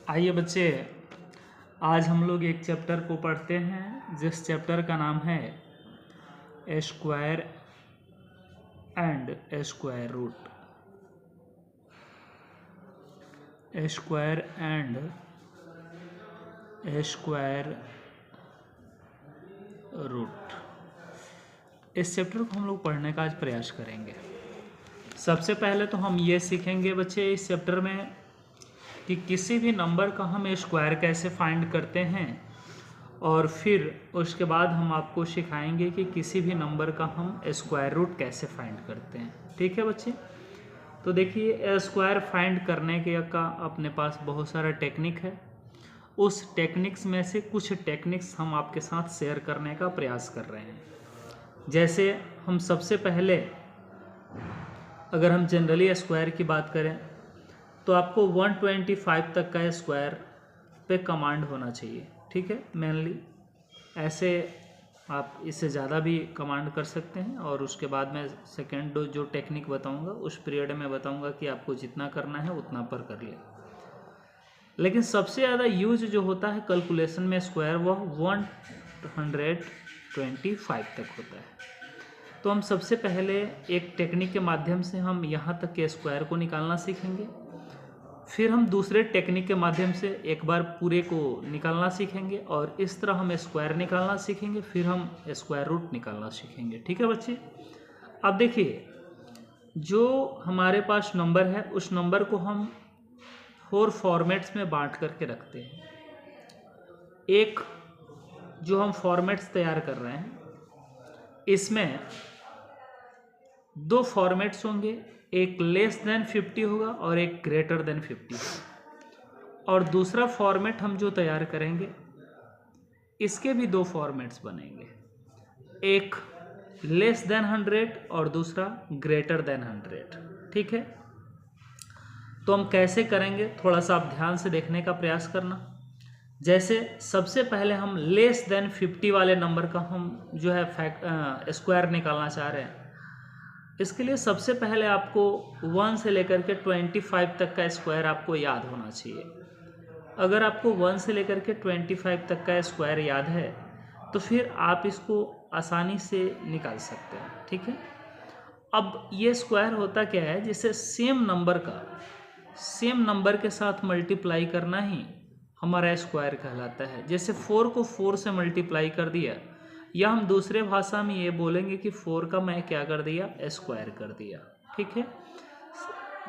आइए बच्चे, आज हम लोग एक चैप्टर को पढ़ते हैं जिस चैप्टर का नाम है square and square root. Square and square root, इस चैप्टर को हम लोग पढ़ने का आज प्रयास करेंगे। सबसे पहले तो हम ये सीखेंगे बच्चे इस चैप्टर में कि किसी भी नंबर का हम स्क्वायर कैसे फाइंड करते हैं, और फिर उसके बाद हम आपको सिखाएंगे कि किसी भी नंबर का हम स्क्वायर रूट कैसे फाइंड करते हैं। ठीक है बच्चे, तो देखिए स्क्वायर फाइंड करने के का अपने पास बहुत सारा टेक्निक है। उस टेक्निक्स में से कुछ टेक्निक्स हम आपके साथ शेयर करने का प्रयास कर रहे हैं। जैसे हम सबसे पहले अगर हम जनरली स्क्वायर की बात करें तो आपको 125 तक का स्क्वायर पे कमांड होना चाहिए। ठीक है, मेनली ऐसे आप इससे ज़्यादा भी कमांड कर सकते हैं, और उसके बाद मैं सेकेंड जो टेक्निक बताऊंगा उस पीरियड में बताऊंगा कि आपको जितना करना है उतना पर कर ले। लेकिन सबसे ज़्यादा यूज जो होता है कैलकुलेशन में स्क्वायर वह 125 तक होता है। तो हम सबसे पहले एक टेक्निक के माध्यम से हम यहाँ तक के स्क्वायर को निकालना सीखेंगे, फिर हम दूसरे टेक्निक के माध्यम से एक बार पूरे को निकालना सीखेंगे, और इस तरह हम स्क्वायर निकालना सीखेंगे, फिर हम स्क्वायर रूट निकालना सीखेंगे। ठीक है बच्चे, अब देखिए जो हमारे पास नंबर है उस नंबर को हम 4 फॉर्मेट्स में बांट करके रखते हैं। एक जो हम फॉर्मेट्स तैयार कर रहे हैं इसमें 2 फॉर्मेट्स होंगे, एक लेस देन 50 होगा और एक ग्रेटर देन 50 होगा। और दूसरा फॉर्मेट हम जो तैयार करेंगे इसके भी 2 फॉर्मेट्स बनेंगे, एक लेस देन 100 और दूसरा ग्रेटर देन 100। ठीक है, तो हम कैसे करेंगे थोड़ा सा आप ध्यान से देखने का प्रयास करना। जैसे सबसे पहले हम लेस देन 50 वाले नंबर का हम जो है स्क्वायर निकालना चाह रहे हैं। इसके लिए सबसे पहले आपको 1 से लेकर के 25 तक का स्क्वायर आपको याद होना चाहिए। अगर आपको 1 से लेकर के 25 तक का स्क्वायर याद है तो फिर आप इसको आसानी से निकाल सकते हैं। ठीक है, अब ये स्क्वायर होता क्या है, जिसे सेम नंबर के साथ मल्टीप्लाई करना ही हमारा स्क्वायर कहलाता है। जैसे 4 को 4 से मल्टीप्लाई कर दिया, या हम दूसरे भाषा में ये बोलेंगे कि 4 का मैं क्या कर दिया, स्क्वायर कर दिया। ठीक है,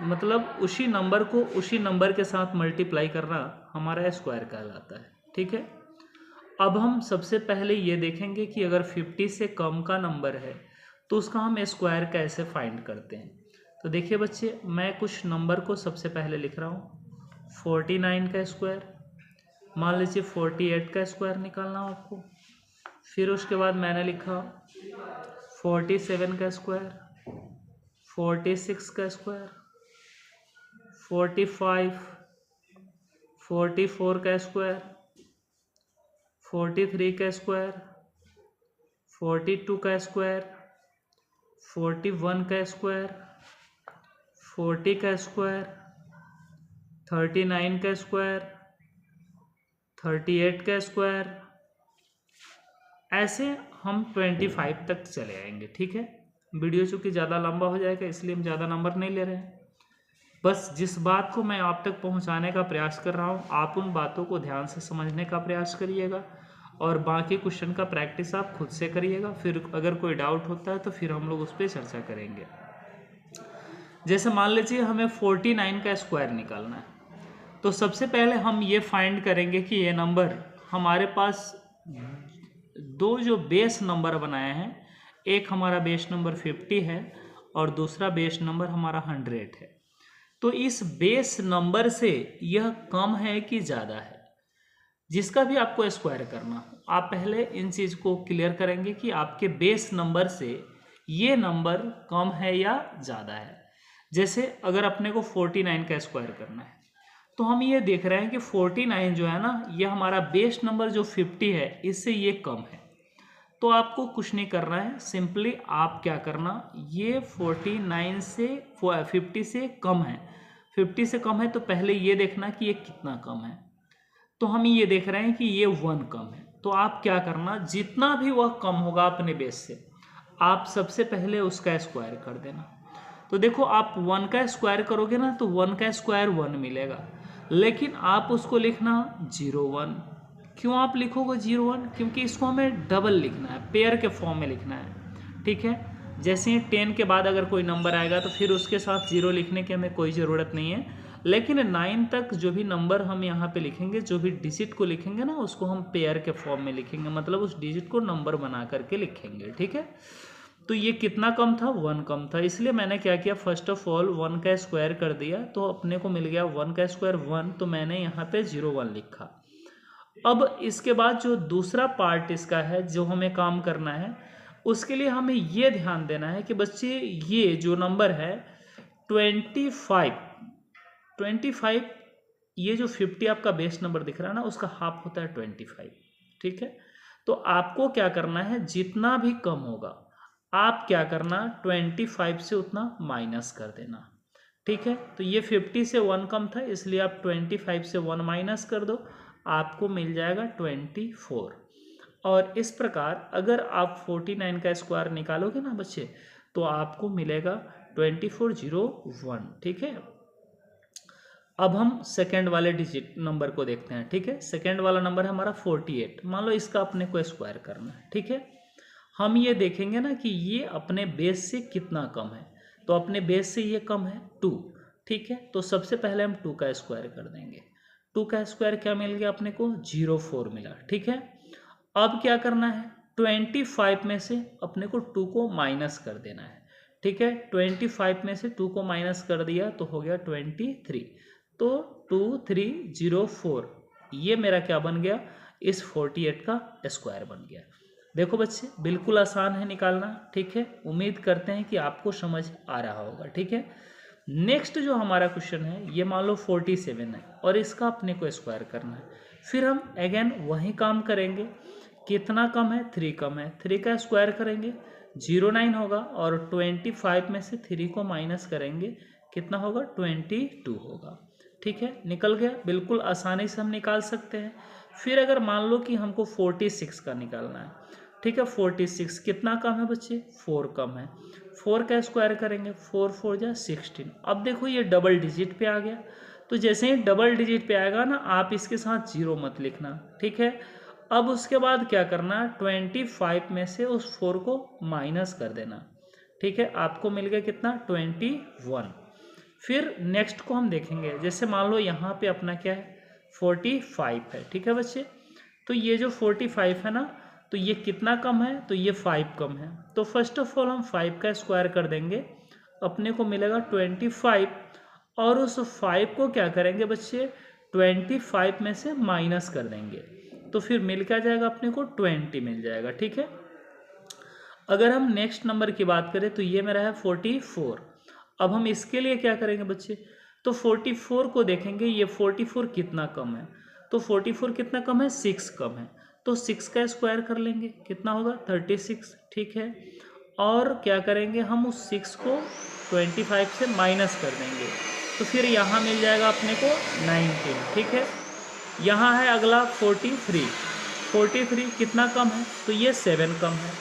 मतलब उसी नंबर को उसी नंबर के साथ मल्टीप्लाई करना हमारा स्क्वायर कहलाता है। ठीक है, अब हम सबसे पहले ये देखेंगे कि अगर 50 से कम का नंबर है तो उसका हम स्क्वायर कैसे फाइंड करते हैं। तो देखिए बच्चे, मैं कुछ नंबर को सबसे पहले लिख रहा हूँ। 49 का स्क्वायर, मान लीजिए 48 का स्क्वायर निकालना हो आपको। फिर उसके बाद मैंने लिखा 47 का स्क्वायर, 46 का स्क्वायर, 45, 44 का स्क्वायर, 43 का स्क्वायर, 42 का स्क्वायर, 41 का स्क्वायर, 40 का स्क्वायर, 39 का स्क्वायर, 38 का स्क्वायर, ऐसे हम 25 तक चले आएंगे। ठीक है, वीडियो चूँकि ज़्यादा लंबा हो जाएगा इसलिए हम ज़्यादा नंबर नहीं ले रहे हैं। बस जिस बात को मैं आप तक पहुंचाने का प्रयास कर रहा हूं, आप उन बातों को ध्यान से समझने का प्रयास करिएगा, और बाकी क्वेश्चन का प्रैक्टिस आप खुद से करिएगा। फिर अगर कोई डाउट होता है तो फिर हम लोग उस पर चर्चा करेंगे। जैसे मान लीजिए हमें 49 का स्क्वायर निकालना है, तो सबसे पहले हम ये फाइंड करेंगे कि ये नंबर हमारे पास 2 जो बेस नंबर बनाए हैं, एक हमारा बेस नंबर 50 है और दूसरा बेस नंबर हमारा 100 है। तो इस बेस नंबर से यह कम है कि ज़्यादा है, जिसका भी आपको स्क्वायर करना हो, आप पहले इन चीज़ को क्लियर करेंगे कि आपके बेस नंबर से ये नंबर कम है या ज़्यादा है। जैसे अगर अपने को 49 का स्क्वायर करना है तो हम ये देख रहे हैं कि 49 जो है ना, ये हमारा बेस नंबर जो 50 है इससे ये कम है। तो आपको कुछ नहीं करना है, सिंपली आप क्या करना, ये 49 से 50 से कम है, 50 से कम है तो पहले ये देखना कि ये कितना कम है। तो हम ये देख रहे हैं कि ये 1 कम है। तो आप क्या करना, जितना भी वह कम होगा अपने बेस से, आप सबसे पहले उसका स्क्वायर कर देना। तो देखो आप 1 का स्क्वायर करोगे ना तो 1 का स्क्वायर 1 मिलेगा, लेकिन आप उसको लिखना 0 1। क्यों आप लिखोगे 0 1? क्योंकि इसको हमें डबल लिखना है, पेयर के फॉर्म में लिखना है, ठीक है। जैसे ही 10 के बाद अगर कोई नंबर आएगा तो फिर उसके साथ 0 लिखने की हमें कोई ज़रूरत नहीं है, लेकिन 9 तक जो भी नंबर हम यहाँ पे लिखेंगे, जो भी डिजिट को लिखेंगे ना, उसको हम पेयर के फॉर्म में लिखेंगे, मतलब उस डिजिट को नंबर बना करके लिखेंगे, ठीक है। तो ये कितना कम था, 1 कम था, इसलिए मैंने क्या किया, फर्स्ट ऑफ ऑल 1 का स्क्वायर कर दिया, तो अपने को मिल गया 1 का स्क्वायर 1, तो मैंने यहाँ पे 0 1 लिखा। अब इसके बाद जो दूसरा पार्ट इसका है, जो हमें काम करना है, उसके लिए हमें ये ध्यान देना है कि बच्चे ये जो नंबर है 25, ये जो 50 आपका बेस नंबर दिख रहा है ना, उसका हाफ होता है 25, ठीक है। तो आपको क्या करना है, जितना भी कम होगा आप क्या करना, 25 से उतना माइनस कर देना, ठीक है। तो ये 50 से 1 कम था, इसलिए आप 25 से 1 माइनस कर दो, आपको मिल जाएगा 24। और इस प्रकार अगर आप 49 का स्क्वायर निकालोगे ना बच्चे, तो आपको मिलेगा 2401, ठीक है। अब हम सेकेंड वाले डिजिट नंबर को देखते हैं, ठीक है। सेकेंड वाला नंबर है हमारा 48, मान लो इसका अपने को स्क्वायर करना है, ठीक है। हम ये देखेंगे ना कि ये अपने बेस से कितना कम है, तो अपने बेस से ये कम है 2, ठीक है। तो सबसे पहले हम 2 का स्क्वायर कर देंगे। 2 का स्क्वायर क्या मिल गया अपने को, 04 मिला, ठीक है। अब क्या करना है, 25 में से अपने को 2 को माइनस कर देना है, ठीक है। 25 में से 2 को माइनस कर दिया तो हो गया 23, तो 2304, ये मेरा क्या बन गया, इस 48 का स्क्वायर बन गया। देखो बच्चे बिल्कुल आसान है निकालना, ठीक है। उम्मीद करते हैं कि आपको समझ आ रहा होगा, ठीक है। नेक्स्ट जो हमारा क्वेश्चन है, ये मान लो 47 है और इसका अपने को स्क्वायर करना है। फिर हम अगेन वही काम करेंगे, कितना कम है, 3 कम है, 3 का स्क्वायर करेंगे 09 होगा, और 25 में से 3 को माइनस करेंगे, कितना होगा, 22 होगा, ठीक है। निकल गया, बिल्कुल आसानी से हम निकाल सकते हैं। फिर अगर मान लो कि हमको 46 का निकालना है, ठीक है। 46 कितना कम है बच्चे, 4 कम है, 4 का स्क्वायर करेंगे, 4 4 जा 16। अब देखो ये डबल डिजिट पे आ गया, तो जैसे ही डबल डिजिट पे आएगा ना, आप इसके साथ 0 मत लिखना, ठीक है। अब उसके बाद क्या करना, 25 में से उस 4 को माइनस कर देना, ठीक है। आपको मिल गया कितना, 21। फिर नेक्स्ट को हम देखेंगे, जैसे मान लो यहाँ पे अपना क्या है, 45 है, ठीक है बच्चे। तो ये जो 45 है ना, तो ये कितना कम है, तो ये 5 कम है। तो फर्स्ट ऑफ ऑल हम 5 का स्क्वायर कर देंगे, अपने को मिलेगा 25, और उस 5 को क्या करेंगे बच्चे, 25 में से माइनस कर देंगे, तो फिर मिल क्या जाएगा अपने को, 20 मिल जाएगा, ठीक है। अगर हम नेक्स्ट नंबर की बात करें तो ये मेरा है 44। अब हम इसके लिए क्या करेंगे बच्चे, तो 44 को देखेंगे, ये 44 कितना कम है, तो 44 कितना कम है, 6 कम है, तो 6 का स्क्वायर कर लेंगे, कितना होगा, 36, ठीक है। और क्या करेंगे, हम उस 6 को 25 से माइनस कर देंगे, तो फिर यहाँ मिल जाएगा अपने को 19, ठीक है। यहाँ है अगला 43 कितना कम है, तो ये 7 कम है,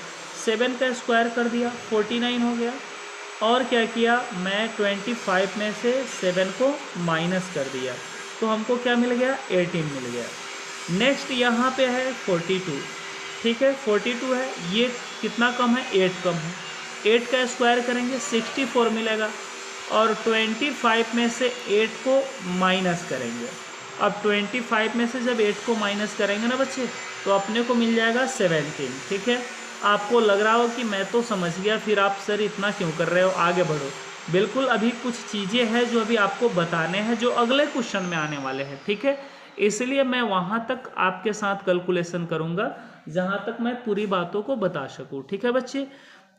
7 का स्क्वायर कर दिया, 49 हो गया। और क्या किया, मैं 25 में से 7 को माइनस कर दिया, तो हमको क्या मिल गया, 18 मिल गया। नेक्स्ट यहाँ पे है 42, ठीक है, 42 है, ये कितना कम है, 8 कम है, 8 का स्क्वायर करेंगे 64 मिलेगा, और 25 में से 8 को माइनस करेंगे। अब 25 में से जब 8 को माइनस करेंगे ना बच्चे, तो अपने को मिल जाएगा 17, ठीक है। आपको लग रहा हो कि मैं तो समझ गया, फिर आप सर इतना क्यों कर रहे हो, आगे बढ़ो। बिल्कुल अभी कुछ चीज़ें हैं जो अभी आपको बताने हैं, जो अगले क्वेश्चन में आने वाले हैं, ठीक है। इसलिए मैं वहाँ तक आपके साथ कैलकुलेशन करूँगा जहाँ तक मैं पूरी बातों को बता सकूँ, ठीक है बच्चे।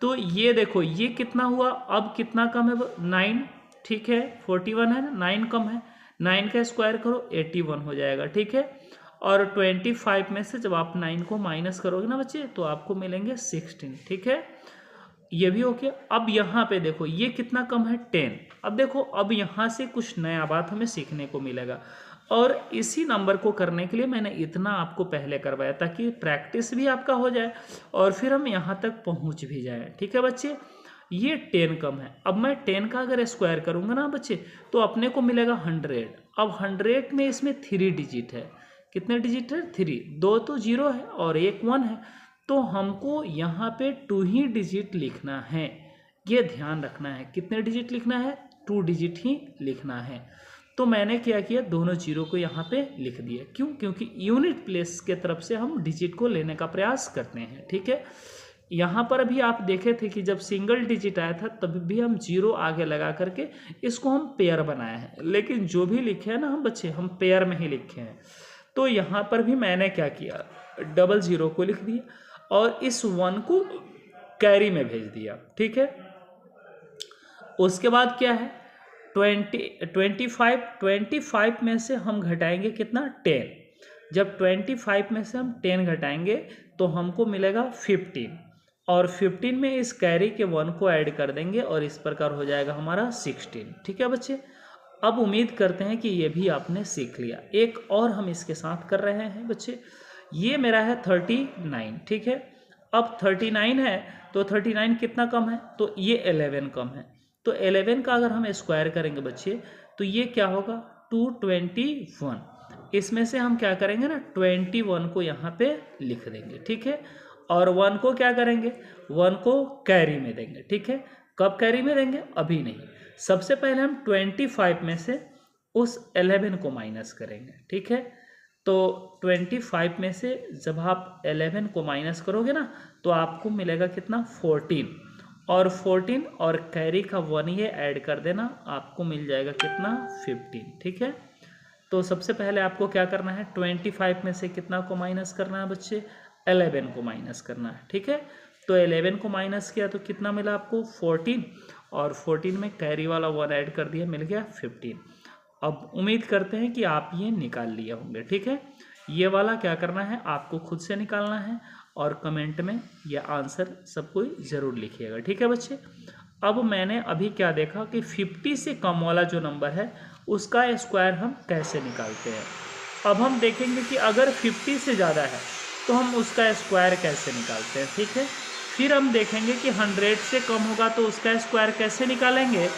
तो ये देखो ये कितना हुआ, अब कितना कम है, 9, ठीक है। 41 है ना, 9 कम है, 9 का स्क्वायर करो 81 हो जाएगा, ठीक है। और 25 में से जब आप 9 को माइनस करोगे ना बच्चे, तो आपको मिलेंगे 16, ठीक है। ये भी हो गया। अब यहाँ पे देखो ये कितना कम है 10। अब देखो अब यहाँ से कुछ नया बात हमें सीखने को मिलेगा, और इसी नंबर को करने के लिए मैंने इतना आपको पहले करवाया ताकि प्रैक्टिस भी आपका हो जाए और फिर हम यहाँ तक पहुँच भी जाए। ठीक है बच्चे, ये 10 कम है। अब मैं 10 का अगर स्क्वायर करूँगा ना बच्चे तो अपने को मिलेगा 100। अब 100 में इसमें 3 डिजिट है। कितने डिजिट है? 3। 2 तो 0 है और 1 1 है, तो हमको यहाँ पे 2 ही डिजिट लिखना है। ये ध्यान रखना है, कितने डिजिट लिखना है? 2 डिजिट ही लिखना है। तो मैंने क्या किया, दोनों जीरो को यहाँ पे लिख दिया। क्यों? क्योंकि यूनिट प्लेस के तरफ से हम डिजिट को लेने का प्रयास करते हैं। ठीक है, यहाँ पर भी आप देखे थे कि जब सिंगल डिजिट आया था तभी भी हम जीरो आगे लगा करके इसको हम पेयर बनाए हैं, लेकिन जो भी लिखे हैं ना हम बच्चे, हम पेयर में ही लिखे हैं। तो यहाँ पर भी मैंने क्या किया, डबल जीरो को लिख दिया और इस 1 को कैरी में भेज दिया। ठीक है, उसके बाद क्या है, 25 में से हम घटाएंगे कितना? 10। जब 25 में से हम 10 घटाएंगे तो हमको मिलेगा 15, और 15 में इस कैरी के 1 को ऐड कर देंगे और इस प्रकार हो जाएगा हमारा 16। ठीक है बच्चे, अब उम्मीद करते हैं कि ये भी आपने सीख लिया। एक और हम इसके साथ कर रहे हैं बच्चे, ये मेरा है 39। ठीक है, अब 39 है तो 39 कितना कम है? तो ये 11 कम है। तो 11 का अगर हम स्क्वायर करेंगे बच्चे तो ये क्या होगा? 221। इसमें से हम क्या करेंगे ना, 21 को यहाँ पे लिख देंगे। ठीक है, और 1 को क्या करेंगे? 1 को कैरी में देंगे। ठीक है, कब कैरी में देंगे? अभी नहीं, सबसे पहले हम 25 में से उस 11 को माइनस करेंगे। ठीक है, तो 25 में से जब आप 11 को माइनस करोगे ना तो आपको मिलेगा कितना? 14, और 14 और कैरी का 1 ये ऐड कर देना, आपको मिल जाएगा कितना? 15। ठीक है, तो सबसे पहले आपको क्या करना है, 25 में से कितना को माइनस करना है बच्चे? 11 को माइनस करना है। ठीक है, तो 11 को माइनस किया तो कितना मिला आपको? 14, और 14 में कैरी वाला 1 ऐड कर दिया, मिल गया 15। अब उम्मीद करते हैं कि आप ये निकाल लिए होंगे। ठीक है, ये वाला क्या करना है, आपको खुद से निकालना है और कमेंट में ये आंसर सब कोई ज़रूर लिखिएगा। ठीक है बच्चे, अब मैंने अभी क्या देखा कि 50 से कम वाला जो नंबर है उसका स्क्वायर हम कैसे निकालते हैं। अब हम देखेंगे कि अगर 50 से ज़्यादा है तो हम उसका स्क्वायर कैसे निकालते हैं। ठीक है, फिर हम देखेंगे कि 100 से कम होगा तो उसका स्क्वायर कैसे निकालेंगे,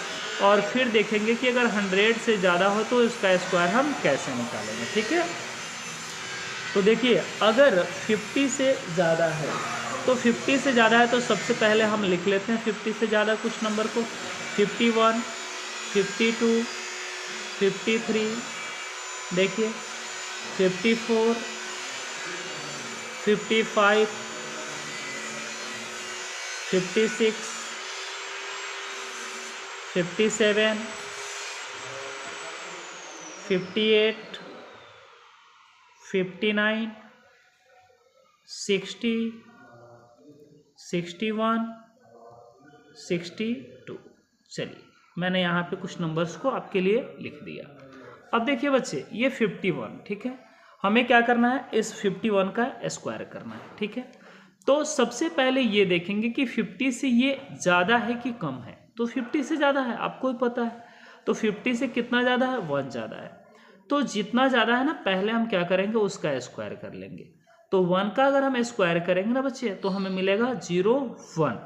और फिर देखेंगे कि अगर 100 से ज़्यादा हो तो उसका स्क्वायर हम कैसे निकालेंगे। ठीक है, तो देखिए अगर 50 से ज़्यादा है तो 50 से ज़्यादा है तो सबसे पहले हम लिख लेते हैं 50 से ज़्यादा कुछ नंबर को। 51, 52, 53, देखिए 54, 55, 56, 57, 58, 59, 60, 61, 62। चलिए मैंने यहाँ पे कुछ नंबर्स को आपके लिए लिख दिया। अब देखिए बच्चे ये 51। ठीक है, हमें क्या करना है, इस 51 का स्क्वायर करना है। ठीक है, तो सबसे पहले ये देखेंगे कि 50 से ये ज़्यादा है कि कम है। तो 50 से ज़्यादा है, आपको भी पता है। तो 50 से कितना ज़्यादा है? 1 ज़्यादा है। तो जितना ज़्यादा है ना, पहले हम क्या करेंगे, उसका स्क्वायर कर लेंगे। तो 1 का अगर हम स्क्वायर करेंगे ना बच्चे तो हमें मिलेगा 01।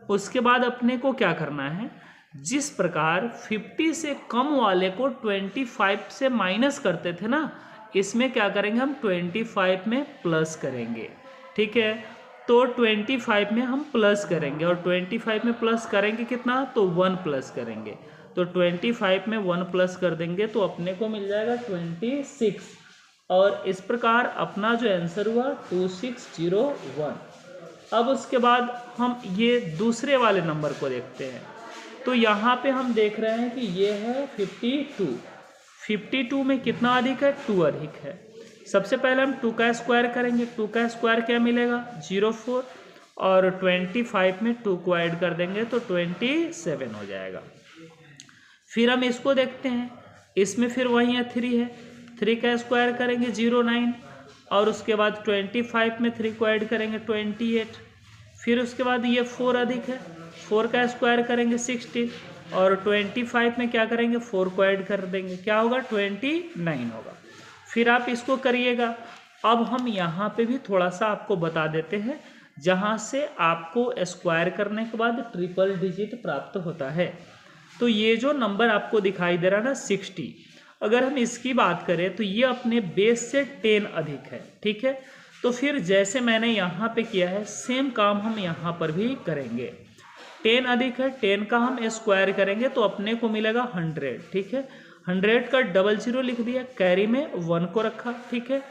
उसके बाद अपने को क्या करना है, जिस प्रकार 50 से कम वाले को 25 से माइनस करते थे ना, इसमें क्या करेंगे हम 25 में प्लस करेंगे। ठीक है, तो 25 में हम प्लस करेंगे, और 25 में प्लस करेंगे कितना, तो 1 प्लस करेंगे। तो 25 में 1 प्लस कर देंगे तो अपने को मिल जाएगा 26, और इस प्रकार अपना जो आंसर हुआ 2601। अब उसके बाद हम ये दूसरे वाले नंबर को देखते हैं। तो यहाँ पे हम देख रहे हैं कि ये है 52। 52 में कितना अधिक है? 2 अधिक है। सबसे पहले हम 2 का स्क्वायर करेंगे। 2 का स्क्वायर क्या मिलेगा? 04, और 25 में 2 को ऐड कर देंगे तो 27 हो जाएगा। फिर हम इसको देखते हैं, इसमें फिर वही है 3 है। 3 का स्क्वायर करेंगे 09, और उसके बाद 25 में 3 को ऐड करेंगे 28। फिर उसके बाद ये 4 अधिक है 4 का स्क्वायर करेंगे 16, और 25 में क्या करेंगे 4 को ऐड कर देंगे, क्या होगा 29 होगा। फिर आप इसको करिएगा। अब हम यहाँ पे भी थोड़ा सा आपको बता देते हैं, जहाँ से आपको स्क्वायर करने के बाद ट्रिपल डिजिट प्राप्त होता है। तो ये जो नंबर आपको दिखाई दे रहा है ना 60, अगर हम इसकी बात करें तो ये अपने बेस से 10 अधिक है, ठीक है। तो फिर जैसे मैंने यहाँ पे किया है सेम काम हम यहाँ पर भी करेंगे। 10 अधिक है, 10 का हम स्क्वायर करेंगे तो अपने को मिलेगा 100, ठीक है। 100 का 00 लिख दिया, कैरी में 1 को रखा, ठीक है।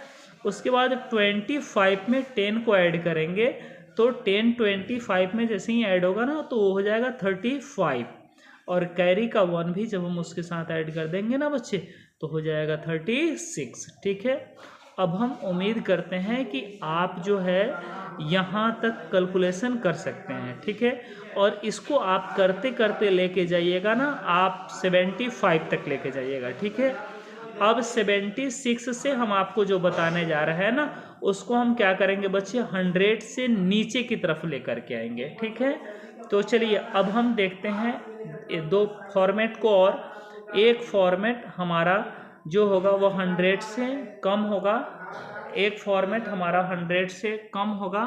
उसके बाद 25 में 10 को ऐड करेंगे तो 10 25 में जैसे ही ऐड होगा ना तो वो हो जाएगा 35, और कैरी का 1 भी जब हम उसके साथ ऐड कर देंगे ना बच्चे तो हो जाएगा 36, ठीक है। अब हम उम्मीद करते हैं कि आप जो है यहाँ तक कैलकुलेशन कर सकते हैं, ठीक है। और इसको आप करते करते लेके जाइएगा ना, आप 75 तक लेके जाइएगा, ठीक है। अब 76 से हम आपको जो बताने जा रहे हैं ना उसको हम क्या करेंगे बच्चे 100 से नीचे की तरफ लेकर के आएंगे, ठीक है। तो चलिए अब हम देखते हैं दो फॉर्मेट को, और एक फॉर्मेट हमारा जो होगा वो 100 से कम होगा, एक फॉर्मेट हमारा 100 से कम होगा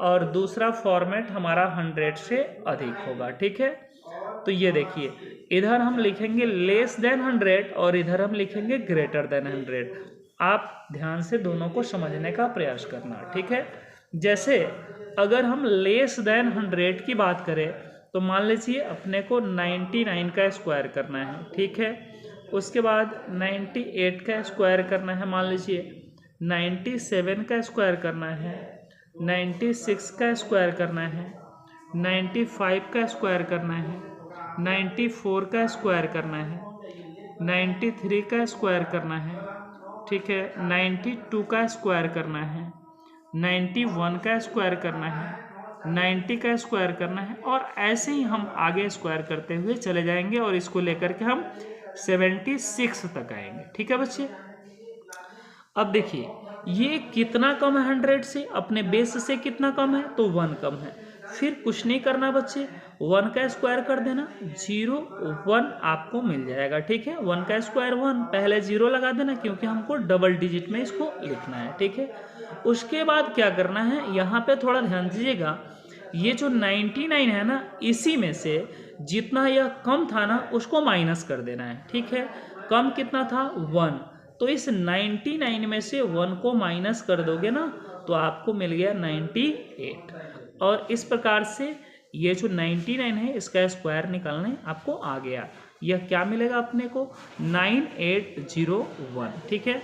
और दूसरा फॉर्मेट हमारा 100 से अधिक होगा, ठीक है। तो ये देखिए इधर हम लिखेंगे लेस देन 100 और इधर हम लिखेंगे ग्रेटर देन 100। आप ध्यान से दोनों को समझने का प्रयास करना, ठीक है। जैसे अगर हम लेस देन 100 की बात करें तो मान लीजिए अपने को 99 का स्क्वायर करना है, ठीक है। उसके बाद 98 का स्क्वायर करना है, मान लीजिए 97 का स्क्वायर करना है, 96 का स्क्वायर करना है, 95 का स्क्वायर करना है, 94 का स्क्वायर करना है, 93 का स्क्वायर करना है, ठीक है, 92 का स्क्वायर करना है, 91 का स्क्वायर करना है, 90 का स्क्वायर करना है, और ऐसे ही हम आगे स्क्वायर करते हुए चले जाएंगे और इसको लेकर के हम 76 तक आएंगे, ठीक है बच्चे। अब देखिए ये कितना कम है 100 से, अपने बेस से कितना कम है तो 1 कम है। फिर कुछ नहीं करना बच्चे, 1 का स्क्वायर कर देना, 0 1 आपको मिल जाएगा, ठीक है। 1 का स्क्वायर 1, पहले 0 लगा देना क्योंकि हमको डबल डिजिट में इसको लिखना है, ठीक है। उसके बाद क्या करना है, यहाँ पे थोड़ा ध्यान दीजिएगा, ये जो 99 है ना इसी में से जितना यह कम था ना उसको माइनस कर देना है, ठीक है। कम कितना था 1, तो इस 99 में से 1 को माइनस कर दोगे ना तो आपको मिल गया 98, और इस प्रकार से ये जो 99 है इसका स्क्वायर निकालने आपको आ गया। यह क्या मिलेगा अपने को 9801, ठीक है।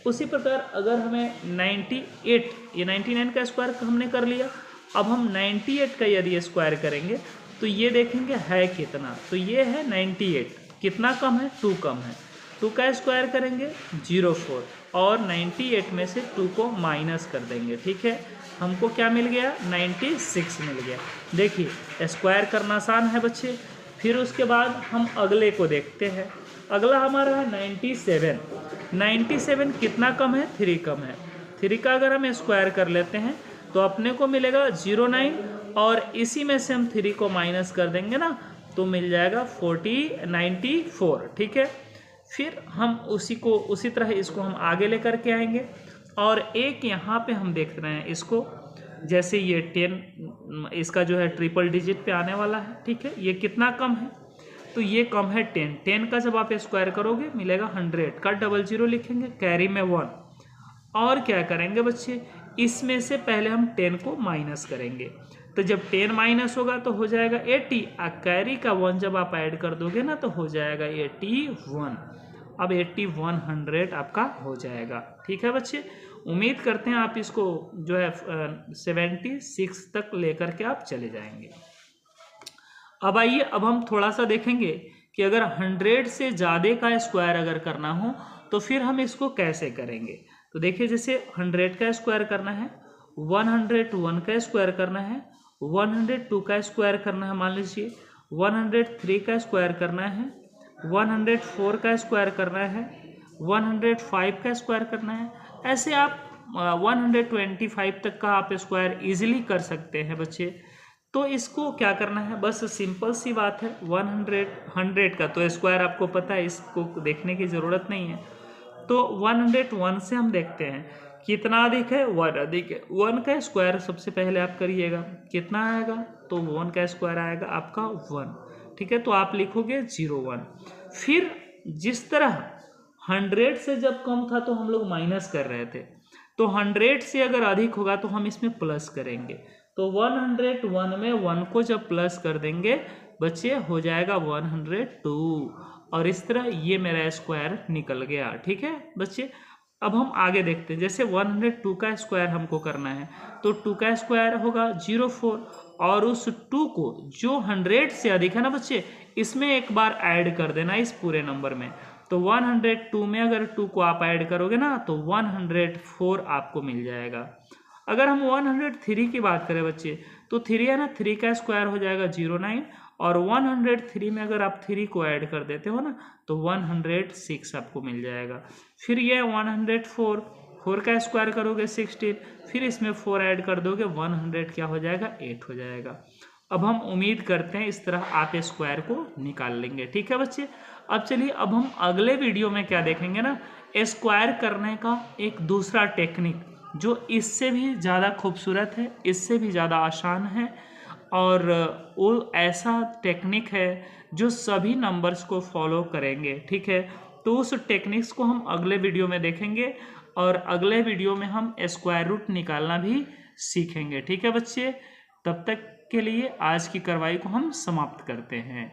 उसी प्रकार अगर हमें 98, ये 99 का स्क्वायर हमने कर लिया, अब हम 98 का यदि स्क्वायर करेंगे तो ये देखेंगे है कितना, तो ये है 98, कितना कम है 2 कम है, 2 का स्क्वायर करेंगे 04, और 98 में से 2 को माइनस कर देंगे, ठीक है। हमको क्या मिल गया 96 मिल गया। देखिए स्क्वायर करना आसान है बच्चे। फिर उसके बाद हम अगले को देखते हैं, अगला हमारा है 97। 97 कितना कम है 3 कम है, 3 का अगर हम स्क्वायर कर लेते हैं तो अपने को मिलेगा 09, और इसी में से हम 3 को माइनस कर देंगे ना तो मिल जाएगा 94, ठीक है। फिर हम उसी तरह इसको हम आगे लेकर के आएंगे, और एक यहाँ पे हम देख रहे हैं इसको, जैसे ये 10 इसका जो है ट्रिपल डिजिट पे आने वाला है, ठीक है। ये कितना कम है तो ये कम है 10, 10 का जब आप स्क्वायर करोगे मिलेगा 100 का 00 लिखेंगे, कैरी में 1, और क्या करेंगे बच्चे इसमें से पहले हम 10 को माइनस करेंगे, तो जब 10 माइनस होगा तो हो जाएगा 80, और कैरी का 1 जब आप ऐड कर दोगे ना तो हो जाएगा 81। अब 81 100 आपका हो जाएगा, ठीक है बच्चे। उम्मीद करते हैं आप इसको जो है 76 तक लेकर के आप चले जाएंगे। अब आइए अब हम थोड़ा सा देखेंगे कि अगर 100 से ज़्यादा का स्क्वायर अगर करना हो तो फिर हम इसको कैसे करेंगे। तो देखिए जैसे 100 का स्क्वायर करना है, 101 का स्क्वायर करना है, 102 का स्क्वायर करना है, मान लीजिए 103 का स्क्वायर करना है, 104 का स्क्वायर करना है, 105 का स्क्वायर करना है। ऐसे आप 125 तक का आप स्क्वायर इजीली कर सकते हैं बच्चे। तो इसको क्या करना है, बस सिंपल सी बात है, 100 का तो स्क्वायर आपको पता है, इसको देखने की ज़रूरत नहीं है। तो 101 से हम देखते हैं कितना अधिक है, 1 अधिक है। 1 का स्क्वायर सबसे पहले आप करिएगा, कितना आएगा, तो 1 का स्क्वायर आएगा आपका 1, ठीक है। तो आप लिखोगे 01। फिर जिस तरह 100 से जब कम था तो हम लोग माइनस कर रहे थे, तो 100 से अगर अधिक होगा तो हम इसमें प्लस करेंगे। तो 101 में 1 को जब प्लस कर देंगे बच्चे हो जाएगा 102, और इस तरह ये मेरा स्क्वायर निकल गया, ठीक है बच्चे। अब हम आगे देखते हैं, जैसे 102 का स्क्वायर हमको करना है, तो 2 का स्क्वायर होगा 04, और उस 2 को जो 100 से अधिक है ना बच्चे, इसमें एक बार ऐड कर देना इस पूरे नंबर में। तो 102 में अगर 2 को आप ऐड करोगे ना तो 104 आपको मिल जाएगा। अगर हम 103 की बात करें बच्चे, तो 3 है ना, 3 का स्क्वायर हो जाएगा 09, और 103 में अगर आप 3 को ऐड कर देते हो ना तो 106 आपको मिल जाएगा। फिर ये 104, 4 का स्क्वायर करोगे 16, फिर इसमें 4 ऐड कर दोगे, 100 क्या हो जाएगा, 8 हो जाएगा। अब हम उम्मीद करते हैं इस तरह आप स्क्वायर को निकाल लेंगे, ठीक है बच्चे। अब चलिए, अब हम अगले वीडियो में क्या देखेंगे ना, स्क्वायर करने का एक दूसरा टेक्निक जो इससे भी ज़्यादा खूबसूरत है, इससे भी ज़्यादा आसान है, और वो ऐसा टेक्निक है जो सभी नंबर्स को फॉलो करेंगे, ठीक है। तो उस टेक्निक्स को हम अगले वीडियो में देखेंगे, और अगले वीडियो में हम स्क्वायर रूट निकालना भी सीखेंगे, ठीक है बच्चे। तब तक के लिए आज की कार्रवाई को हम समाप्त करते हैं।